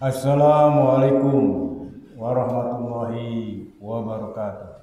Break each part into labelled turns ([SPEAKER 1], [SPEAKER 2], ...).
[SPEAKER 1] Assalamualaikum warahmatullahi wabarakatuh.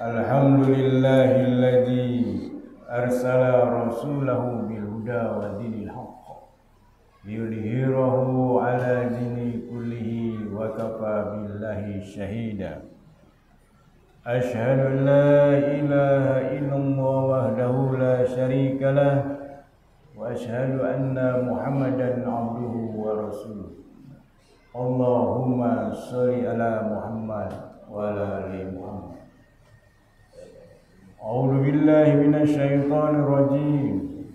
[SPEAKER 1] Alhamdulillahilladzi arsala rasulahu bil huda wa dinil haqq liyudhhirahu ala dini kullihi wa kafa billahi syahida. Asyhadu an la ilaha illallah wahdahu la syarika lah wa asyhadu anna Muhammadan abduhu wa rasuluh. Allahumma sholli ala Muhammad wa ala ali Muhammad. A'udzu billahi minasy syaithanir rajim.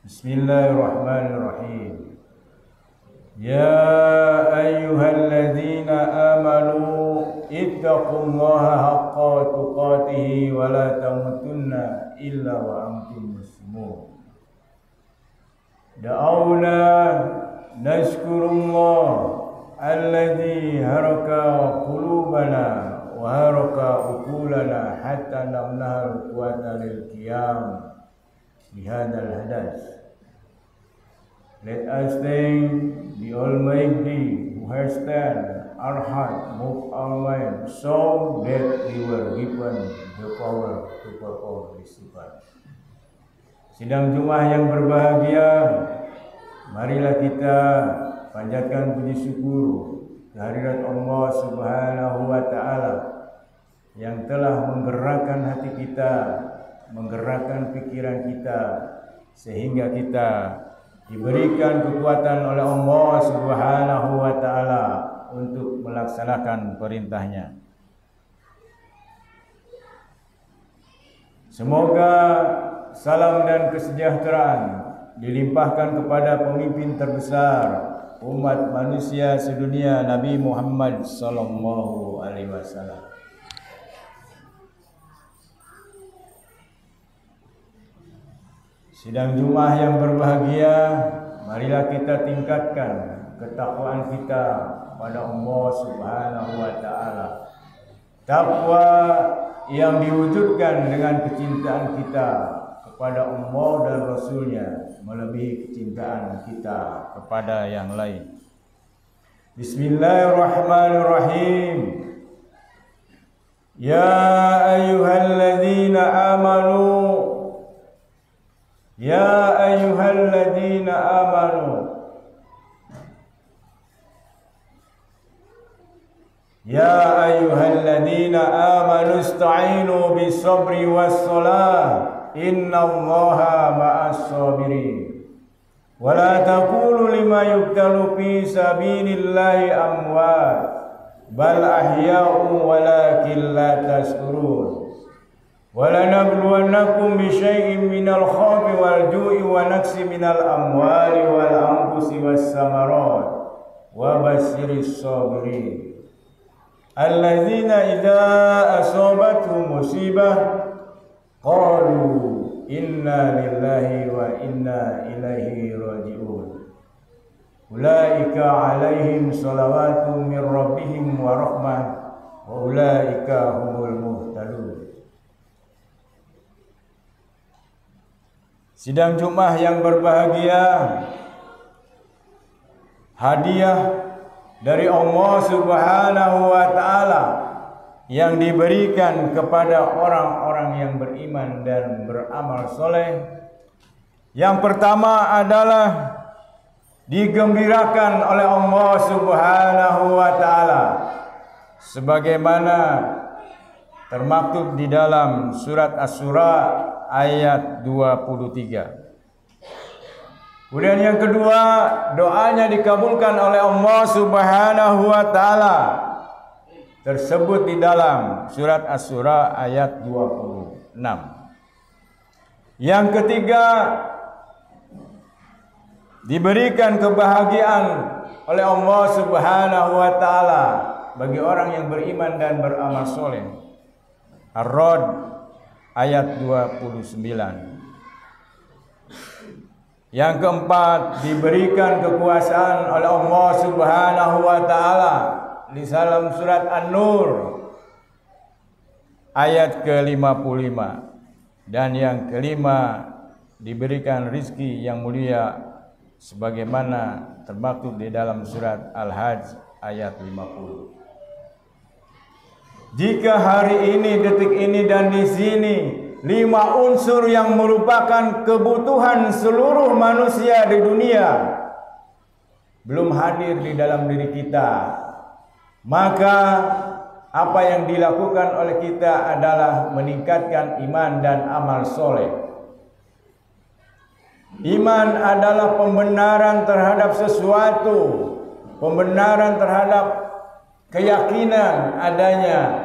[SPEAKER 1] Bismillahirrahmanirrahim. Ya ayyuhalladzina amanu ittaqullaha haqqa tuqatih wa la tamutunna illa wa antum muslimun. Da'awna nashkurullah alladzi haraka qulubana wa haraka uqulana hatta namnahal quwwata lil qiyam bihadzal hadas. Let us thank the Almighty who has stand our heart, move our mind, so that we were given the power to perform this ibadah. Sidang Jumat yang berbahagia, marilah kita panjatkan puji syukur kehadirat Allah Subhanahu wa taala yang telah menggerakkan hati kita, menggerakkan pikiran kita sehingga kita diberikan kekuatan oleh Allah Subhanahu wa taala untuk melaksanakan perintahnya. Semoga salam dan kesejahteraan dilimpahkan kepada pemimpin terbesar umat manusia sedunia, Nabi Muhammad sallallahu alaihi wasallam. Sidang Jumat yang berbahagia, marilah kita tingkatkan ketakwaan kita pada Allah Subhanahu wa taala. Takwa yang diwujudkan dengan kecintaan kita kepada Allah dan Rasul-Nya melebihi kecintaan kita kepada yang lain. Bismillahirrahmanirrahim. Ya ayyuhalladzina amanu Ya ayyuhalladzina amanu Ya ayyuhalladzina amanu ista'inu bis-sabri was-salah innallaha ma'as-sabirin wa la taqulu lima yuqtalu fi sabilillahi amwat bal ahya'u walakin la tashkurun وَلَنَبْلُوَنَّكُمْ بِشَيْءٍ مِنَ الْخَوْفِ وَالْجُوعِ وَنَقْصٍ مِنَ الْأَمْوَالِ وَالْأَنفُسِ وَالثَّمَرَاتِ وَبَشِّرِ الصَّابِرِينَ الَّذِينَ إِذَا أَصَابَتْهُمْ مُصِيبَةٌ قَالُوا إِنَّا لِلَّهِ وَإِنَّا إِلَيْهِ رَاجِعُونَ أُولَئِكَ عَلَيْهِمْ صَلَوَاتٌ مِنْ رَبِّهِمْ وَرَحْمَةٌ وَأُولَئِكَ هُمُ الْمُهْتَدُونَ. Sidang Jumat yang berbahagia, hadiah dari Allah Subhanahu wa taala yang diberikan kepada orang-orang yang beriman dan beramal soleh. Yang pertama adalah digembirakan oleh Allah Subhanahu wa taala sebagaimana termaktub di dalam surat Asy-Syura ayat 23. Kemudian yang kedua, doanya dikabulkan oleh Allah Subhanahu wa taala tersebut di dalam surat Asy-Syura ayat 26. Yang ketiga, diberikan kebahagiaan oleh Allah Subhanahu wa taala bagi orang yang beriman dan beramal soleh. Ar-Ra'd ayat 29. Yang keempat, diberikan kekuasaan oleh Allah Subhanahu wa taala di dalam surat An-Nur ayat ke-55. Dan yang kelima, diberikan rizki yang mulia sebagaimana termaktub di dalam surat Al-Hajj ayat 50. Jika hari ini, detik ini dan di sini 5 unsur yang merupakan kebutuhan seluruh manusia di dunia belum hadir di dalam diri kita, maka apa yang dilakukan oleh kita adalah meningkatkan iman dan amal soleh. Iman adalah pembenaran terhadap sesuatu, pembenaran terhadap keyakinan adanya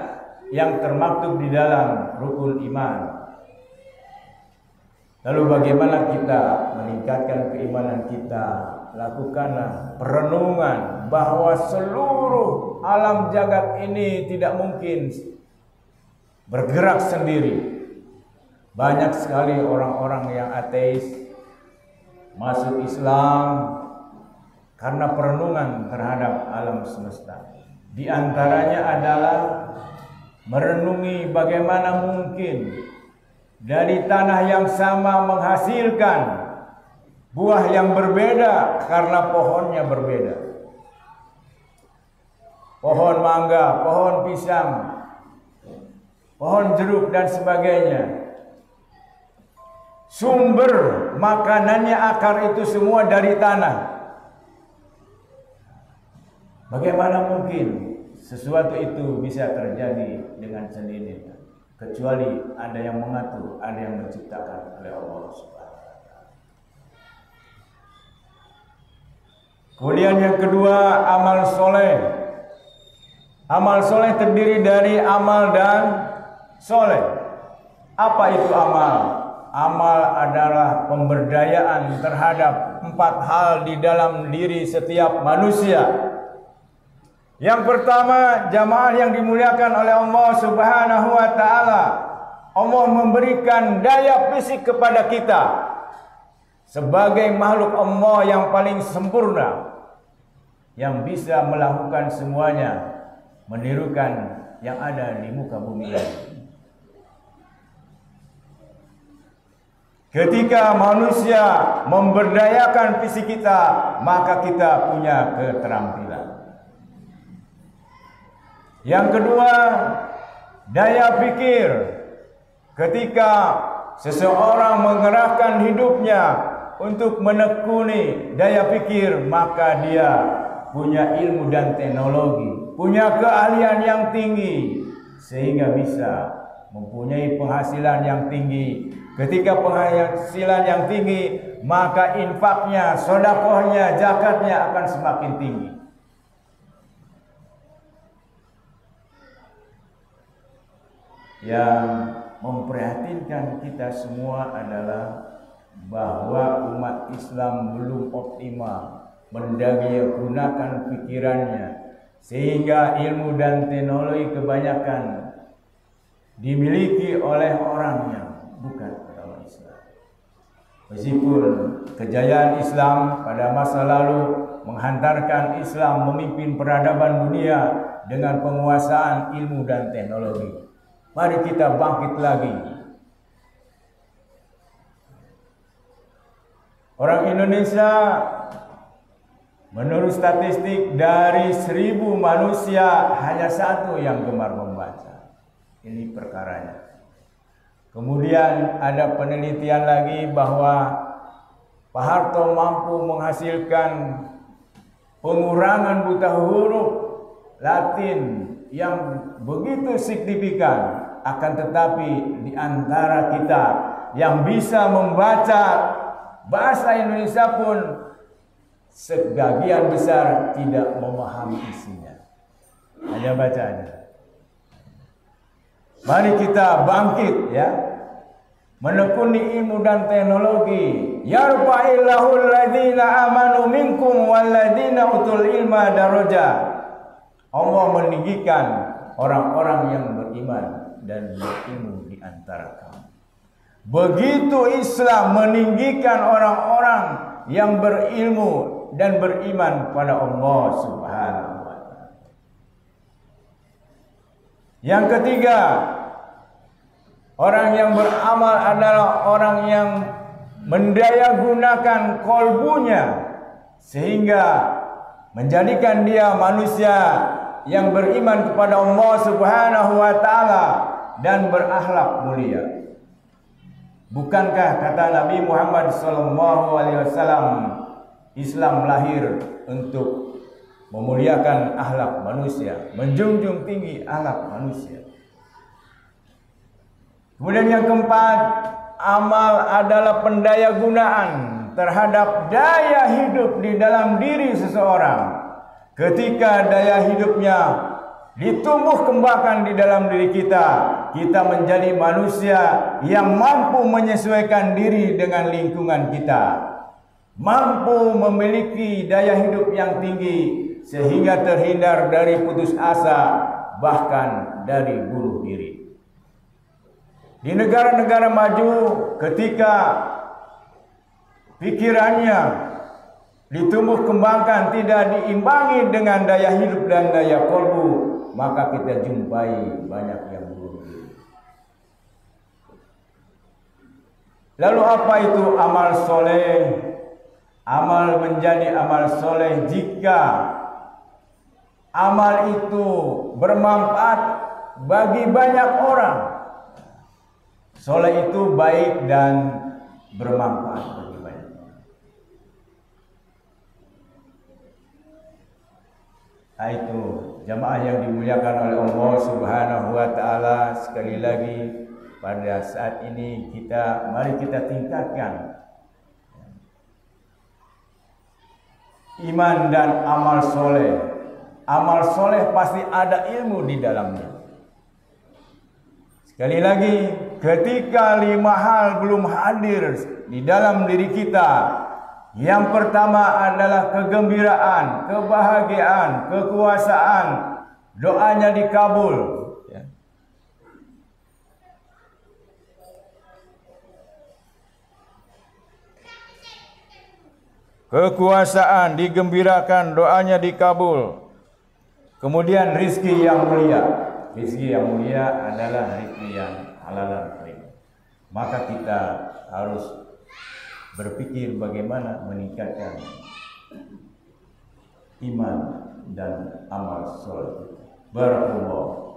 [SPEAKER 1] yang termaktub di dalam rukun iman. Lalu bagaimana kita meningkatkan keimanan kita? Lakukanlah perenungan bahwa seluruh alam jagat ini tidak mungkin bergerak sendiri. Banyak sekali orang-orang yang ateis masuk Islam karena perenungan terhadap alam semesta. Di antaranya adalah merenungi bagaimana mungkin dari tanah yang sama menghasilkan buah yang berbeda karena pohonnya berbeda. Pohon mangga, pohon pisang, pohon jeruk dan sebagainya. Sumber makanannya akar itu semua dari tanah. Bagaimana mungkin sesuatu itu bisa terjadi dengan sendirinya, kecuali ada yang mengatur, ada yang menciptakan oleh Allah Subhanahu wa taala. Kemudian yang kedua, amal soleh. Amal soleh terdiri dari amal dan soleh. Apa itu amal? Amal adalah pemberdayaan terhadap 4 hal di dalam diri setiap manusia. Yang pertama, jamaah yang dimuliakan oleh Allah Subhanahu wa taala. Allah memberikan daya fisik kepada kita. sebagai makhluk Allah yang paling sempurna, yang bisa melakukan semuanya, menirukan yang ada di muka bumi ini. Ketika manusia memberdayakan fisik kita, maka kita punya keterampilan. Yang kedua, daya pikir. Ketika seseorang mengerahkan hidupnya untuk menekuni daya pikir, maka dia punya ilmu dan teknologi, punya keahlian yang tinggi, sehingga bisa mempunyai penghasilan yang tinggi. Ketika penghasilan yang tinggi, maka infaknya, sedekahnya, zakatnya akan semakin tinggi. Yang memprihatinkan kita semua adalah bahwa umat Islam belum optimal mendaya-gunakan pikirannya, sehingga ilmu dan teknologi kebanyakan dimiliki oleh orang yang bukan agama Islam. Meskipun kejayaan Islam pada masa lalu menghantarkan Islam memimpin peradaban dunia dengan penguasaan ilmu dan teknologi, mari kita bangkit lagi. Orang Indonesia, menurut statistik, dari 1000 manusia hanya 1 yang gemar membaca. Ini perkaranya. Kemudian ada penelitian lagi bahwa Pak Harto mampu menghasilkan pengurangan buta huruf Latin yang begitu signifikan. Akan tetapi di antara kita yang bisa membaca bahasa Indonesia pun sebagian besar tidak memahami isinya, hanya bacanya. Mari kita bangkit ya, menekuni ilmu dan teknologi. Yarfa'illahu alladhina amanu minkum walladhina utul ilma darajat. Allah meninggikan orang-orang yang beriman dan berilmu di antara kamu. Begitu Islam meninggikan orang-orang yang berilmu dan beriman pada Allah Subhanahu wa Ta'ala. Yang ketiga, orang yang beramal adalah orang yang mendayagunakan kolbunya sehingga menjadikan dia manusia yang beriman kepada Allah Subhanahu wa Ta'ala dan berakhlak mulia. Bukankah kata Nabi Muhammad SAW, Islam lahir untuk memuliakan akhlak manusia, menjunjung tinggi akhlak manusia. Kemudian yang keempat, amal adalah pendayagunaan terhadap daya hidup di dalam diri seseorang. Ketika daya hidupnya ditumbuh kembangkan di dalam diri kita, kita menjadi manusia yang mampu menyesuaikan diri dengan lingkungan kita, mampu memiliki daya hidup yang tinggi sehingga terhindar dari putus asa, bahkan dari bunuh diri. Di negara-negara maju, ketika pikirannya ditumbuh kembangkan tidak diimbangi dengan daya hidup dan daya kolbu, maka kita jumpai banyak yang bunuh diri. Lalu apa itu amal soleh? Amal menjadi amal soleh jika amal itu bermanfaat bagi banyak orang. Soleh itu baik dan bermanfaat bagi banyak orang. Nah, itu jamaah yang dimuliakan oleh Allah Subhanahu wa Ta'ala, sekali lagi pada saat ini mari kita tingkatkan iman dan amal soleh. Amal soleh pasti ada ilmu di dalamnya. Sekali lagi, ketika 5 hal belum hadir di dalam diri kita, yang pertama adalah kegembiraan, kebahagiaan, kekuasaan, doanya dikabul. kekuasaan digembirakan, doanya dikabul. Kemudian rizki yang mulia. Rizki yang mulia adalah rizki yang halal dan baik. Maka kita harus berpikir bagaimana meningkatkan iman dan amal soleh. Barakallahu.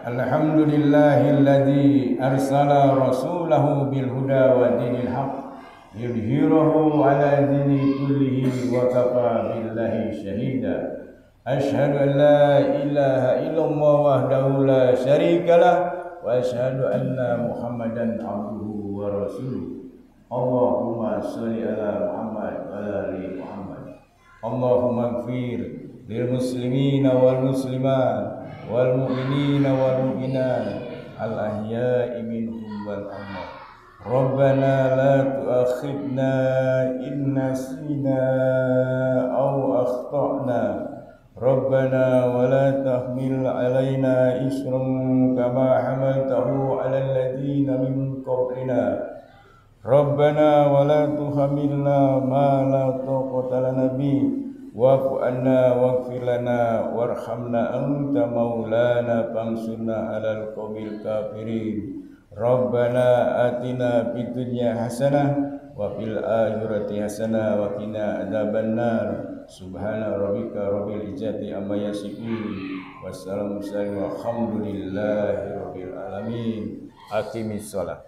[SPEAKER 1] Alhamdulillahilladzi arsala rasulahu bil huda wa dinil haq yudhhirahu ala dini kullihi wa kafa billahi syahida. Asyhadu an la ilaha illallah wahdahu la syarikalah wa asyhadu anna Muhammadan abduhu wa rasuluh. Allahumma shalli ala Muhammad wa ala ali Muhammad. Allahumma ighfir lil muslimina wal muslimat wal mu'minina wal mu'minat al ahya'i minhum wal amwat. Rabbana la tu'akhidna in nasina aw akhtana. Rabbana wa la tahmil alaina isran kama hamaltahu ala alladhina min qablina. Rabbana wa la tuhamilna ma la taqata lana bi. Wa'fu anna waghfir lana warhamna anta maulana fansurna 'alal qaumil kafirin. Rabbana atina fid dunya hasanah wa fil akhirati hasanah wa qina adzabannar. Subhana rabbika rabbil izzati amma yasifun. Wassalamu alaikum warahmatullahi wabarakatuh. Aqimis shalah.